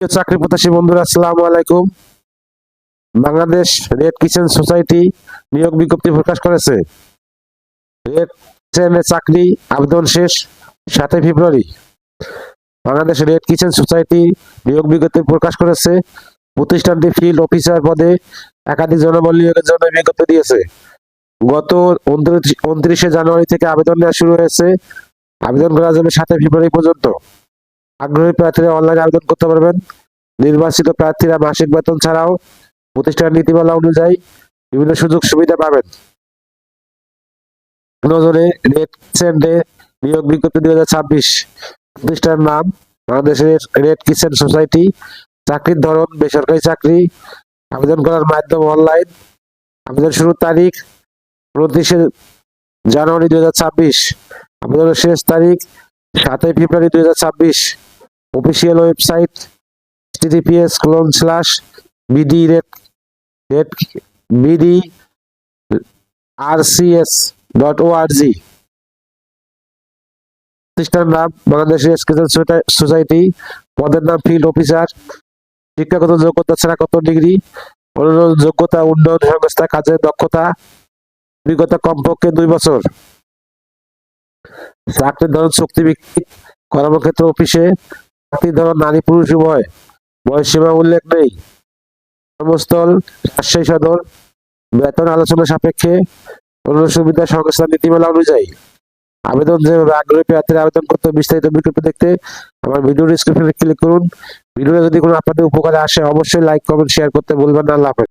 চাকরি প্রত্যাশী বন্ধুরা, আসসালামু আলাইকুম। বাংলাদেশ রেড কিচেন সোসাইটি নিয়োগ বিজ্ঞপ্তি প্রকাশ করেছে। রেড কিচেনের চাকরি আবেদন শেষ 7 ফেব্রুয়ারি। বাংলাদেশ রেড কিচেন সোসাইটি নিয়োগ বিজ্ঞপ্তি প্রকাশ করেছে। প্রতিষ্ঠানটি ফিল্ড অফিসার পদে একাধিক জনবল নিয়োগের জন্য বিজ্ঞপ্তি দিয়েছে। গত 29 জানুয়ারি থেকে আবেদন নেওয়া শুরু হয়েছে। আবেদন করা যাবে 7 ফেব্রুয়ারি পর্যন্ত। আগ্রহী প্রার্থীরা অনলাইনে আবেদন করতে পারবেন। নির্বাচিত প্রার্থীরা মাসিক বেতন ছাড়াও প্রতিষ্ঠান নীতিমালা অনুযায়ী বিভিন্ন সুযোগ সুবিধা পাবেন। নজরে রেড কিচেনে নিয়োগ বিজ্ঞপ্তি 2026। প্রতিষ্ঠানের নাম বাংলাদেশের রেড কিচেন সোসাইটি। চাকরির ধরন বেসরকারি চাকরি। আবেদন করার মাধ্যম অনলাইন। আবেদন শুরুর তারিখ 29 জানুয়ারি 2026। আবেদনের শেষ তারিখ 7 ফেব্রুয়ারি 2026। Official website https://bdrcs.org। প্রতিষ্ঠানের নাম বাংলাদেশ রেড কিচেন সোসাইটি। পদের নাম ফিল্ড অফিসার। শিক্ষাগত যোগ্যতা স্নাতক ডিগ্রি। অন্যান্য যোগ্যতা উন্নয়ন সংস্থা কাজের দক্ষতা অভিজ্ঞতা কমপক্ষে 2 বছর। চাকরির ধরন চুক্তিভিত্তিক। কর্মক্ষেত্র অফিসে। চাকরির ধরন নারী পুরুষ উভয়। বয়সসীমা উল্লেখ নেই। কর্মস্থল রাজশাহী সদর। বেতন আলোচনা সাপেক্ষে। অন্যান্য সুবিধা সংস্থার নীতিমালা অনুযায়ী। আবেদন যেভাবে আগ্রহী প্রার্থীরা আবেদন করতে বিস্তারিত বিজ্ঞপ্তি দেখতে আমার ভিডিও ডেসক্রিপশনে ক্লিক করুন। ভিডিওটা যদি কোনো আপনাদের উপকারে আসে অবশ্যই লাইক কমেন্ট শেয়ার করতে ভুলবেন না। আল্লাহ হাফেজ।